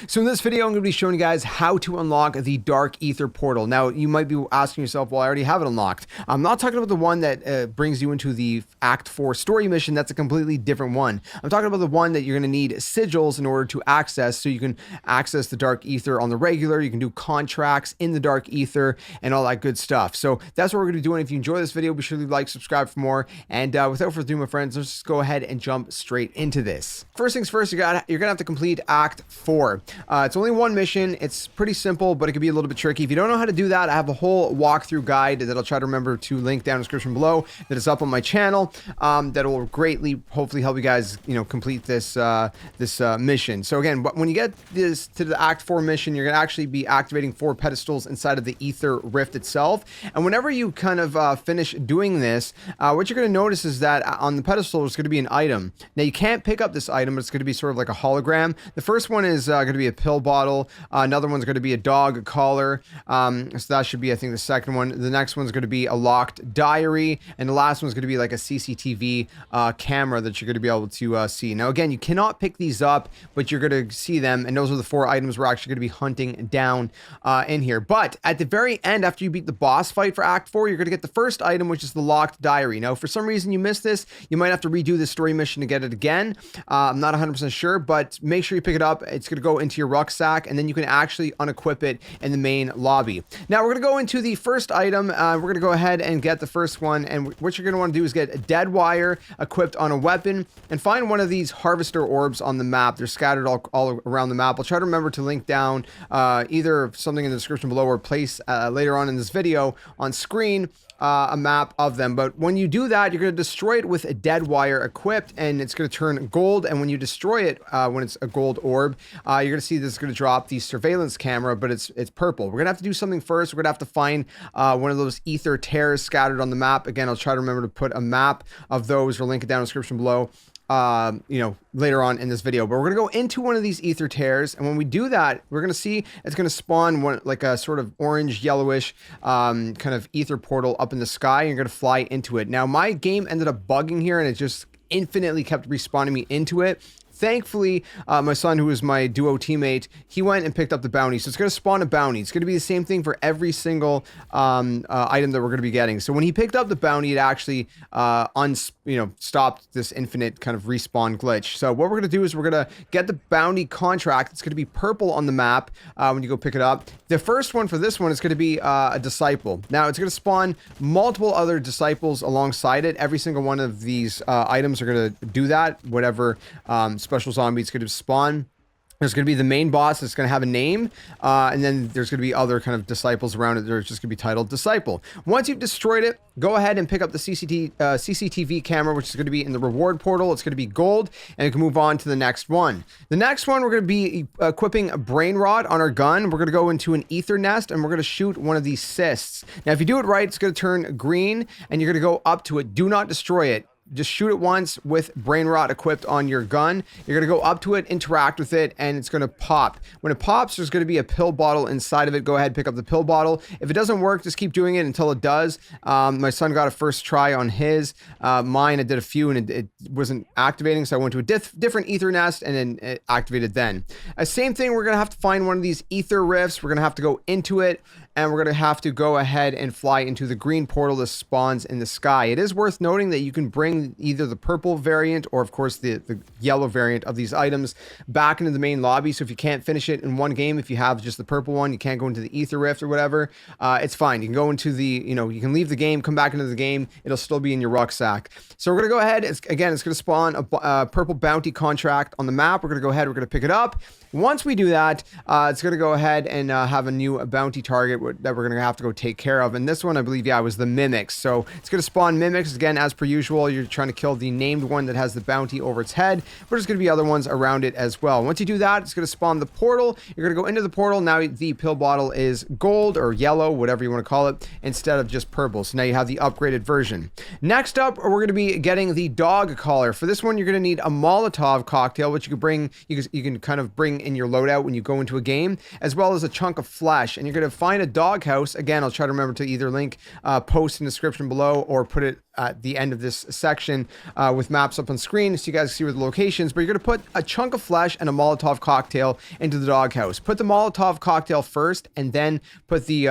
So in this video, I'm going to be showing you guys how to unlock the Dark Aether portal. Now, you might be asking yourself, well, I already have it unlocked. I'm not talking about the one that brings you into the Act 4 story mission. That's a completely different one. I'm talking about the one that you're going to need sigils in order to access, so you can access the Dark Aether on the regular. You can do contracts in the Dark Aether and all that good stuff. So that's what we're going to be doing. If you enjoy this video, be sure to like, subscribe for more. And without further ado, my friends, let's just go ahead and jump straight into this. First things first, you're going to have to complete Act 4. It's only one mission. It's pretty simple, but it can be a little bit tricky. If you don't know how to do that, I have a whole walkthrough guide that I'll try to remember to link down in the description below that is up on my channel, that will greatly, hopefully help you guys, complete this mission. So again, when you get this to the Act 4 mission, you're going to actually be activating 4 pedestals inside of the Aether Rift itself. And whenever you kind of finish doing this, what you're going to notice is that on the pedestal, there's going to be an item. Now, you can't pick up this item, but it's going to be sort of like a hologram. The first one is going to be a pill bottle. Another one's going to be a dog collar. So that should be, I think, the second one. The next one's going to be a locked diary. And the last one's going to be like a CCTV camera that you're going to be able to see. Now, again, you cannot pick these up, but you're going to see them. And those are the 4 items we're actually going to be hunting down in here. But at the very end, after you beat the boss fight for Act 4, you're going to get the first item, which is the locked diary. Now, if for some reason you missed this, you might have to redo this story mission to get it again. I'm not 100% sure, but make sure you pick it up. It's going to go into your rucksack, and then you can actually unequip it in the main lobby. Now, we're going to go into the first item. We're going to go ahead and get the first one, and what you're going to want to do is get a dead wire equipped on a weapon, and find one of these harvester orbs on the map. They're scattered all around the map. I'll try to remember to link down either something in the description below or place later on in this video on screen a map of them. But when you do that, you're going to destroy it with a dead wire equipped, and it's going to turn gold. And when you destroy it, when it's a gold orb, you're going to see this is going to drop the surveillance camera, but it's purple. We're going to have to do something first. We're going to have to find one of those Aether tears scattered on the map. Again, I'll try to remember to put a map of those or link it down in the description below later on in this video. But we're going to go into one of these Aether tears, and when we do that, we're going to see it's going to spawn one, like a sort of orange yellowish kind of Aether portal up in the sky, and you're going to fly into it. Now, my game ended up bugging here, and it just infinitely kept respawning me into it. Thankfully, my son, who is my duo teammate, he went and picked up the bounty. So it's going to spawn a bounty. It's going to be the same thing for every single item that we're going to be getting. So when he picked up the bounty, it actually stopped this infinite kind of respawn glitch. So what we're going to do is we're going to get the bounty contract. It's going to be purple on the map when you go pick it up. The first one for this one is going to be a disciple. Now, it's going to spawn multiple other disciples alongside it. Every single one of these items are going to do that, whatever special zombie it's going to spawn. There's going to be the main boss that's going to have a name, and then there's going to be other kind of disciples around it that are just going to be titled Disciple. Once you've destroyed it, go ahead and pick up the CCTV camera, which is going to be in the reward portal. It's going to be gold, and you can move on to the next one. The next one, we're going to be equipping a brain rod on our gun. We're going to go into an Aether nest, and we're going to shoot one of these cysts. Now, if you do it right, it's going to turn green, and you're going to go up to it. Do not destroy it. Just shoot it once with brain rot equipped on your gun. You're going to go up to it, interact with it, and it's going to pop. When it pops, there's going to be a pill bottle inside of it. Go ahead, pick up the pill bottle. If it doesn't work, just keep doing it until it does. My son got a first try on his. Mine, I did a few, and it wasn't activating, so I went to a different Aether nest, and then it activated then. Same thing, we're going to have to find one of these Aether rifts. We're going to have to go into it, and we're going to have to go ahead and fly into the green portal that spawns in the sky. It is worth noting that you can bring either the purple variant or, of course, the yellow variant of these items back into the main lobby. So if you can't finish it in one game, if you have just the purple one, you can't go into the Aether Rift or whatever, it's fine. You can go into the, you can leave the game, come back into the game. It'll still be in your rucksack. So we're going to go ahead. It's going to spawn a purple bounty contract on the map. We're going to go ahead. We're going to pick it up. Once we do that, it's going to go ahead and have a new bounty target that we're going to have to go take care of. And this one, I believe, was the Mimics. So it's going to spawn Mimics. Again, as per usual, you're trying to kill the named one that has the bounty over its head, but there's going to be other ones around it as well. Once you do that, it's going to spawn the portal. You're going to go into the portal. Now the pill bottle is gold or yellow, whatever you want to call it, instead of just purple. So now you have the upgraded version. Next up, we're going to be getting the dog collar. For this one, you're going to need a Molotov cocktail, which you can bring, you can kind of bring in your loadout when you go into a game, as well as a chunk of flesh. And you're going to find a doghouse. Again, I'll try to remember to either link post in the description below or put it at the end of this section with maps up on screen so you guys can see where the locations. But you're going to put a chunk of flesh and a Molotov cocktail into the doghouse. Put the Molotov cocktail first and then put the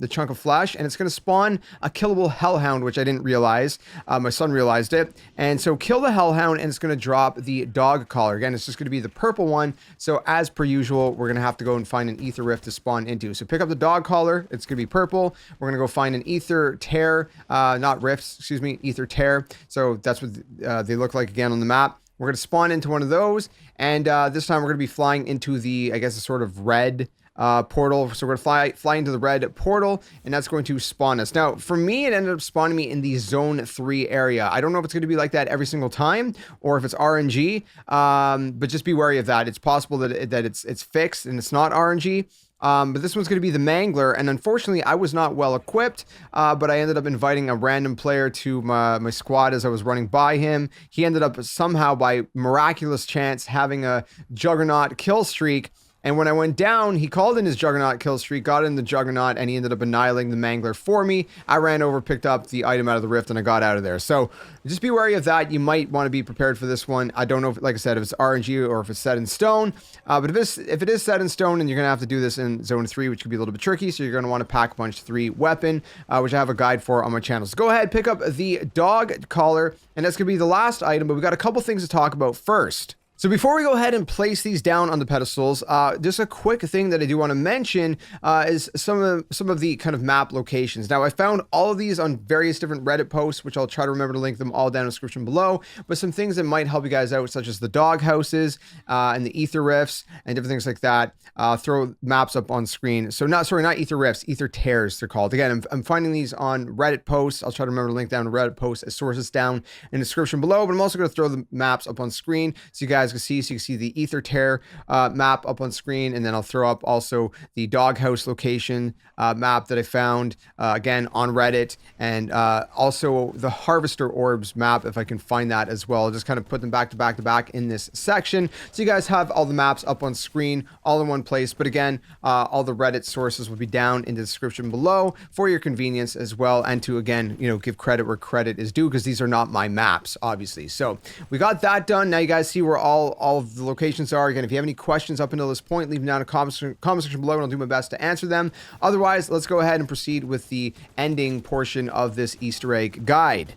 chunk of flesh, and it's going to spawn a killable hellhound, which I didn't realize. My son realized it. And so kill the hellhound, and it's going to drop the dog collar. Again, it's just going to be the purple one. So as per usual, we're going to have to go and find an ether rift to spawn into. So pick up the dog collar. It's going to be purple. We're going to go find an ether tear, not rifts, excuse me, ether tear. So that's what they look like again on the map. We're going to spawn into one of those, and this time we're going to be flying into the, I guess, a sort of red portal. So we're going to fly into the red portal, and that's going to spawn us. Now, for me, it ended up spawning me in the Zone 3 area. I don't know if it's going to be like that every single time, or if it's RNG, but just be wary of that. It's possible that it's fixed and it's not RNG. But this one's going to be the Mangler, and unfortunately I was not well equipped, but I ended up inviting a random player to my squad as I was running by him. He ended up somehow, by miraculous chance, having a Juggernaut kill streak. And when I went down, he called in his Juggernaut kill streak, got in the Juggernaut, and he ended up annihilating the Mangler for me. I ran over, picked up the item out of the rift, and I got out of there. So just be wary of that. You might want to be prepared for this one. I don't know, if, like I said, if it's RNG or if it's set in stone. But if it is set in stone, then you're going to have to do this in Zone 3, which could be a little bit tricky. So you're going to want to Pack Punch 3 weapon, which I have a guide for on my channel. So go ahead, pick up the dog collar, and that's going to be the last item. But we got a couple things to talk about first. So before we go ahead and place these down on the pedestals, just a quick thing that I do want to mention is some of the kind of map locations. Now, I found all of these on various different Reddit posts, which I'll try to remember to link them all down in the description below, but some things that might help you guys out, such as the dog houses and the ether rifts and different things like that. Throw maps up on screen. So not ether rifts, ether tears they're called. Again, I'm finding these on Reddit posts. I'll try to remember to link down to Reddit posts as sources down in the description below, but I'm also going to throw the maps up on screen so you guys can see. So you can see the ether tear map up on screen, and then I'll throw up also the doghouse location map that I found again on Reddit, and also the harvester orbs map if I can find that as well. I'll just kind of put them back to back to back in this section so you guys have all the maps up on screen all in one place. But again, all the Reddit sources will be down in the description below for your convenience as well, and to, again, give credit where credit is due, because these are not my maps, obviously. So we got that done. Now you guys see where all of the locations are. Again, if you have any questions up until this point, leave them down in the comment section below, and I'll do my best to answer them. Otherwise, let's go ahead and proceed with the ending portion of this Easter egg guide.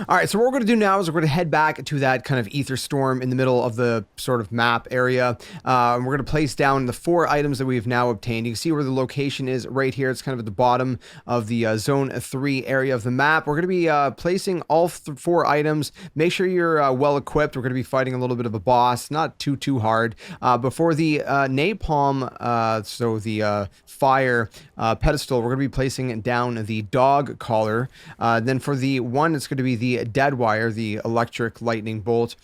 All right, so what we're going to do now is we're going to head back to that kind of ether storm in the middle of the sort of map area. And we're going to place down the 4 items that we've now obtained. You can see where the location is right here. It's kind of at the bottom of the Zone 3 area of the map. We're going to be placing all 4 items. Make sure you're well equipped. We're going to be fighting a little bit of a boss, not too hard. But for the napalm, so the fire pedestal, we're going to be placing down the dog collar. Then for the one, it's going to be the dead wire, the electric lightning bolt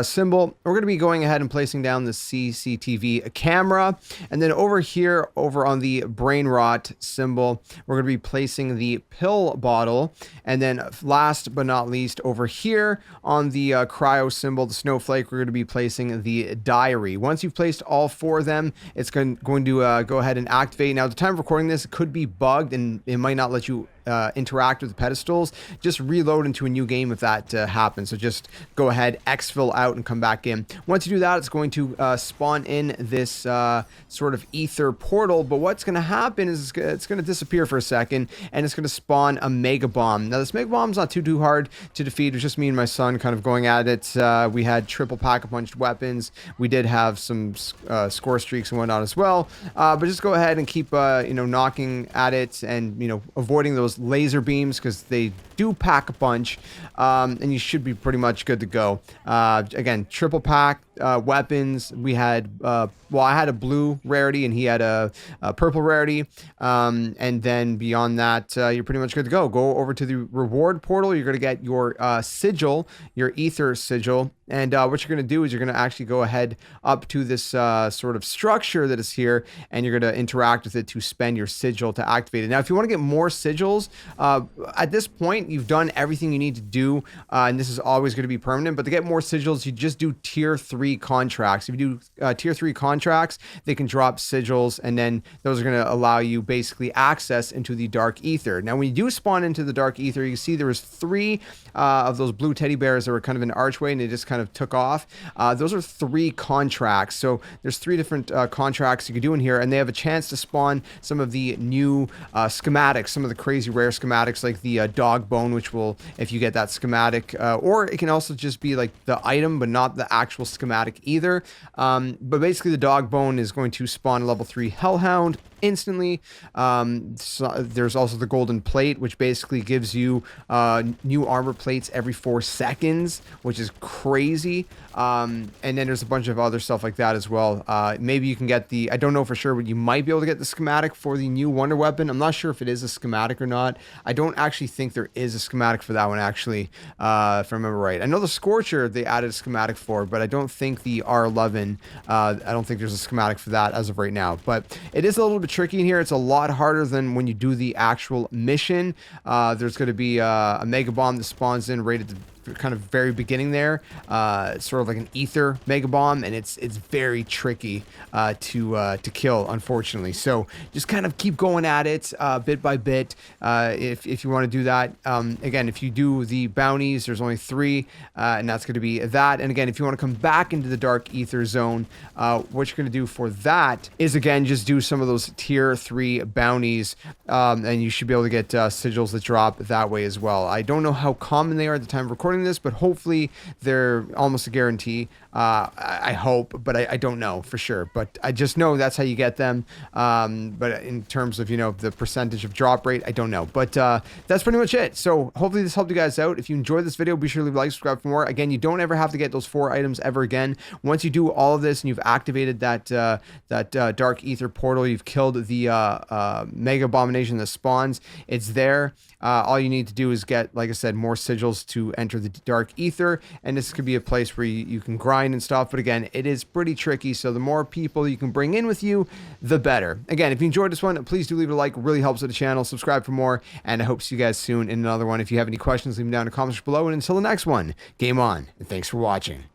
symbol. We're going to be going ahead and placing down the CCTV camera, and then over here, over on the brain rot symbol, we're going to be placing the pill bottle, and then last but not least, over here on the cryo symbol, the snowflake, we're going to be placing the diary. Once you've placed all 4 of them, it's going to go ahead and activate. Now, at the time of recording this, it could be bugged and it might not let you interact with the pedestals. Just reload into a new game if that happens. So just go ahead, exfil out, and come back in. Once you do that, it's going to spawn in this sort of ether portal. But what's going to happen is it's going to disappear for a second, and it's going to spawn a mega bomb. Now, this mega bomb's not too hard to defeat. It was just me and my son kind of going at it. We had triple pack-a-punched weapons. We did have some score streaks and whatnot as well. But just go ahead and keep knocking at it, and avoiding those laser beams, because they do pack a punch, and you should be pretty much good to go. Again, triple pack weapons. We had I had a blue rarity and he had a purple rarity, and then beyond that, you're pretty much good to go. Go over to the reward portal. You're going to get your sigil, your ether sigil, and what you're going to do is you're going to actually go ahead up to this sort of structure that is here, and you're going to interact with it to spend your sigil to activate it. Now, if you want to get more sigils, at this point, you've done everything you need to do, and this is always going to be permanent. But to get more sigils, you just do tier 3 3 contracts. If you do tier 3 contracts, they can drop sigils, and then those are going to allow you basically access into the Dark Aether. Now, when you do spawn into the Dark Aether, you can see there was 3 of those blue teddy bears that were kind of an archway, and they just kind of took off. Those are 3 contracts. So there's 3 different contracts you can do in here, and they have a chance to spawn some of the new schematics, some of the crazy rare schematics, like the dog bone, which will, if you get that schematic, or it can also just be like the item, but not the actual schematic either. But basically, the dog bone is going to spawn a level 3 hellhound instantly. So there's also the golden plate, which basically gives you new armor plates every 4 seconds, which is crazy. And then there's a bunch of other stuff like that as well. Maybe you can get the, I don't know for sure, but you might be able to get the schematic for the new wonder weapon. I'm not sure if it is a schematic or not. I don't actually think there is a schematic for that one, actually, if I remember right. I know the Scorcher they added a schematic for, but I don't think the R11, I don't think there's a schematic for that as of right now. But it is a little bit tricky in here. It's a lot harder than when you do the actual mission. There's going to be a mega bomb that spawns in right at the kind of very beginning there, sort of like an ether mega bomb, and it's very tricky to kill, unfortunately. So just kind of keep going at it bit by bit if you want to do that. Again, if you do the bounties, there's only 3, and that's going to be that. And again, if you want to come back into the Dark Aether zone, what you're going to do for that is, again, just do some of those tier 3 bounties, and you should be able to get sigils that drop that way as well. I don't know how common they are at the time of recording this, but hopefully they're almost a guarantee. I hope, but I don't know for sure. But I just know that's how you get them. But in terms of, you know, the percentage of drop rate, I don't know. But that's pretty much it. So hopefully this helped you guys out. If you enjoyed this video, be sure to leave a like, subscribe for more. Again, you don't ever have to get those 4 items ever again. Once you do all of this and you've activated that Dark Aether portal, you've killed the Mega Abomination that spawns, it's there. All you need to do is get, like I said, more sigils to enter the Dark Aether, and this could be a place where you can grind and stuff. But again, it is pretty tricky, so the more people you can bring in with you, the better. Again, if you enjoyed this one, please do leave a like. It really helps with the channel. Subscribe for more, and I hope to see you guys soon in another one. If you have any questions, leave them down in the comments below, and until the next one, game on, and thanks for watching.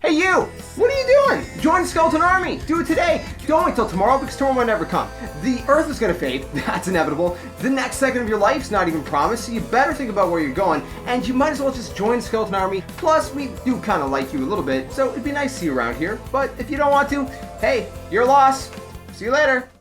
Hey you! What are you doing? Join the Skeleton Army! Do it today! Don't wait till tomorrow because tomorrow might never come. The Earth is gonna fade, that's inevitable. The next second of your life's not even promised, so you better think about where you're going, and you might as well just join the Skeleton Army. Plus, we do kinda like you a little bit, so it'd be nice to see you around here. But if you don't want to, hey, your loss. See you later!